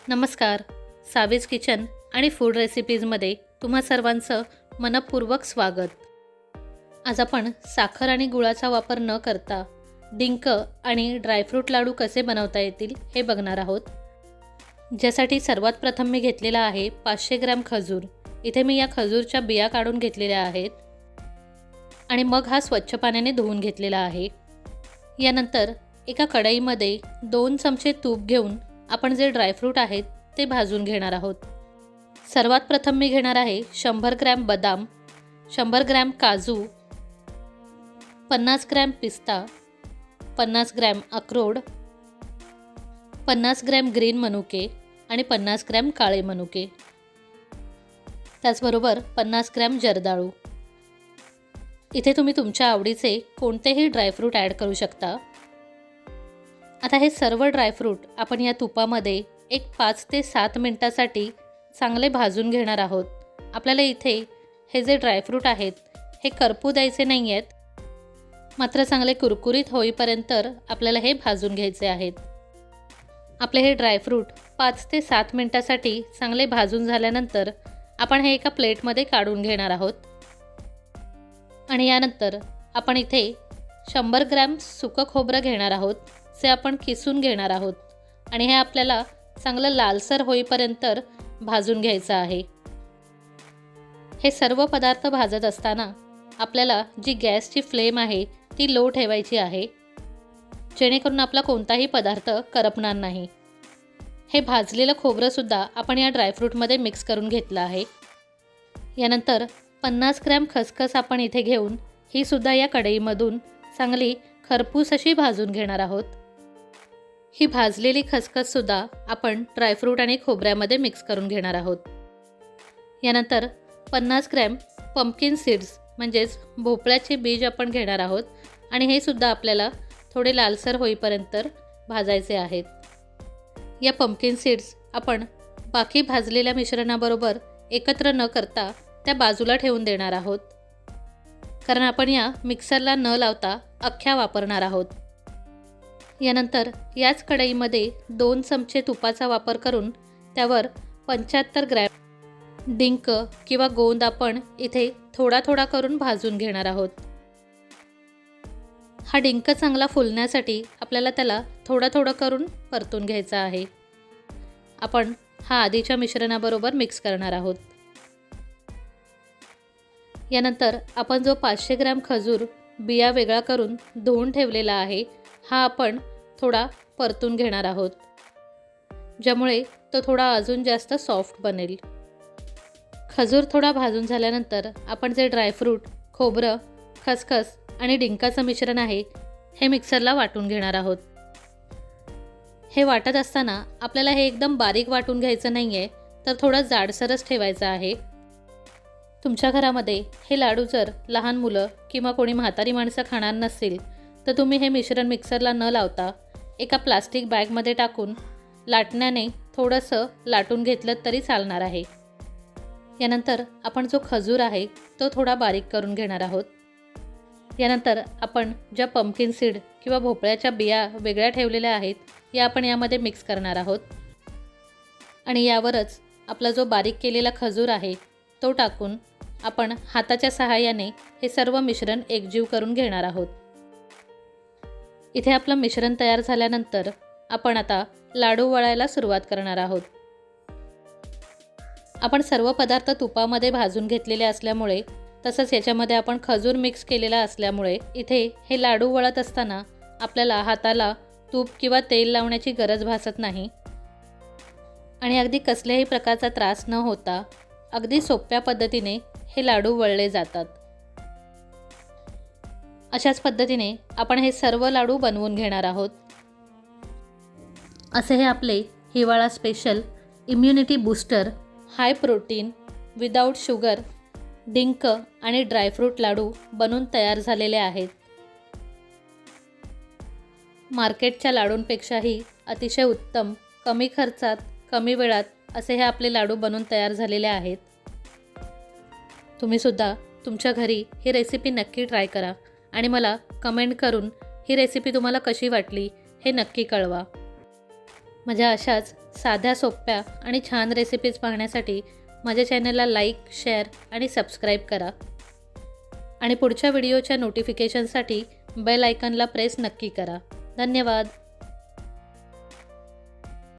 नमस्कार. सावीज किचन आणि फूड रेसिपीजमध्ये तुम्हा सर्वांचं मनपूर्वक स्वागत. आज आपण साखर आणि गुळाचा वापर न करता डिंक आणि ड्रायफ्रूट लाडू कसे बनवता येतील हे बघणार आहोत. ज्यासाठी सर्वात प्रथम मी घेतलेला आहे 500 ग्रॅम खजूर. इथे मी या खजूरच्या बिया काढून घेतलेल्या आहेत आणि मग हा स्वच्छ पाण्याने धुवून घेतलेला आहे. यानंतर एका कढईमध्ये 2 चमचे तूप घेऊन आपण जे ड्रायफ्रूट आहेत ते भाजून घेणार आहोत. सर्वात प्रथम मी घेणार आहे 100 ग्रॅम बदाम, 100 ग्रॅम काजू, 50 ग्रॅम पिस्ता, 50 ग्रॅम अक्रोड, 50 ग्रॅम ग्रीन मनुके आणि 50 ग्रॅम काळे मनुके, त्याचबरोबर 50 ग्रॅम जर्दाळू. इथे तुम्ही तुमच्या आवडीचे कोणतेही ड्रायफ्रूट ॲड करू शकता. आता हे सर्व ड्रायफ्रूट आपण या तुपामध्ये एक 5 ते 7 मिनटासाठी चांगले भाजून घेणार आहोत. आपल्याला इथे हे जे ड्रायफ्रूट आहेत हे करपू द्यायचे नाही आहेत, मात्र चांगले कुरकुरीत होईपर्यंत आपल्याला हे भाजून घ्यायचे आहेत. आपले हे ड्रायफ्रूट 5 ते 7 मिनटासाठी चांगले भाजून झाल्यानंतर आपण हे एका प्लेटमध्ये काढून घेणार आहोत. आणि यानंतर आपण इथे 100 ग्रॅम सुकं खोबरं घेणार आहोत, जे आपण किसून घेणार आहोत आणि हे आपल्याला चांगलं लालसर होईपर्यंत भाजून घ्यायचं आहे. हे सर्व पदार्थ भाजत असताना आपल्याला जी गॅसची फ्लेम आहे ती लो ठेवायची आहे, जेणेकरून आपला कोणताही पदार्थ करपणार नाही. हे भाजलेलं खोबरंसुद्धा आपण या ड्रायफ्रूटमध्ये मिक्स करून घेतलं आहे. यानंतर 50 ग्रॅम खसखस आपण इथे घेऊन ही सुद्धा या कढईमधून चांगली खरपूस अशी भाजून घेणार आहोत. ही भाजलेली खसखससुद्धा आपण ड्रायफ्रूट आणि खोबऱ्यामध्ये मिक्स करून घेणार आहोत. यानंतर 50 ग्रॅम पंपकिन सीड्स म्हणजेच भोपळ्याचे बीज आपण घेणार आहोत आणि हे सुद्धा आपल्याला थोडे लालसर होईपर्यंत भाजायचे आहेत. या पंपकिन सीड्स आपण बाकी भाजलेल्या मिश्रणाबरोबर एकत्र न करता त्या बाजूला ठेवून देणार आहोत, कारण आपण या मिक्सरला न लावता अख्ख्या वापरणार आहोत. यानंतर याच कढईमध्ये 2 चमचे तुपाचा वापर करून त्यावर 75 ग्रॅम डिंक किंवा गोंद आपण इथे थोडा थोडा करून भाजून घेणार आहोत. हा डिंक चांगला फुलण्यासाठी आपल्याला त्याला थोडं थोडं करून परतून घ्यायचा आहे. आपण हा आधीच्या मिश्रणाबरोबर मिक्स करणार आहोत. यानंतर आपण जो 500 ग्रॅम खजूर बिया वेगळा करून धुवून ठेवलेला आहे हा आपण थोडा परतून घेणार आहोत, ज्यामुळे तो थोडा अजून जास्त सॉफ्ट बनेल. खजूर थोडा भाजून झाल्यानंतर आपण जे ड्रायफ्रूट, खोबरं, खसखस आणि डिंकाचं मिश्रण आहे हे मिक्सरला वाटून घेणार आहोत. हे वाटत असताना आपल्याला हे एकदम बारीक वाटून घ्यायचं नाही आहे, तर थोडं जाडसरच ठेवायचं आहे. तुमच्या घरामध्ये हे लाडू जर लहान मुलं किंवा कोणी म्हातारी माणसं खाणार नसतील तर तुम्ही हे मिश्रण मिक्सरला न लावता एका प्लास्टिक बॅगमध्ये टाकून लाटण्याने थोडंसं लाटून घेतलं तरी चालणार आहे. यानंतर आपण जो खजूर आहे तो थोडा बारीक करून घेणार आहोत. यानंतर आपण ज्या पंपकिन सीड किंवा भोपळ्याच्या बिया वेगळ्या ठेवलेल्या आहेत या आपण यामध्ये मिक्स करणार आहोत आणि यावरच आपला जो बारीक केलेला खजूर आहे तो टाकून आपण हाताच्या सहाय्याने हे सर्व मिश्रण एकजीव करून घेणार आहोत. इथे आपलं मिश्रण तयार झाल्यानंतर आपण आता लाडू वळायला सुरुवात करणार आहोत. आपण सर्व पदार्थ तुपामध्ये भाजून घेतलेले असल्यामुळे, तसंच याच्यामध्ये आपण खजूर मिक्स केलेला असल्यामुळे इथे हे लाडू वळत असताना आपल्याला हाताला तूप किंवा तेल लावण्याची गरज भासत नाही आणि अगदी कसल्याही प्रकारचा त्रास न होता अगदी सोप्या पद्धतीने हे लाडू वळले जातात. अशाच पद्धतीने आपण हे सर्व लाडू बनवून घेणार आहोत. असे हे आपले हिवाळा special immunity booster high protein without sugar डिंक आणि ड्रायफ्रूट लाडू बनून तयार झालेले आहेत. मार्केटच्या लाडूंपेक्षाही अतिशय उत्तम, कमी खर्चात, कमी वेळात असे हे आपले लाडू बनून तयार झालेले आहेत. तुम्हीसुद्धा तुमच्या घरी ही रेसिपी नक्की ट्राय करा आणि मला कमेंट करून ही रेसिपी तुम्हाला कशी वाटली हे नक्की कळवा. माझ्या अशाच साध्या सोप्या आणि छान रेसिपीज पाहण्यासाठी माझ्या चॅनलला लाईक, शेअर आणि सबस्क्राईब करा. आणि पुढच्या व्हिडिओच्या नोटिफिकेशनसाठी बेल आयकॉनला प्रेस नक्की करा. धन्यवाद.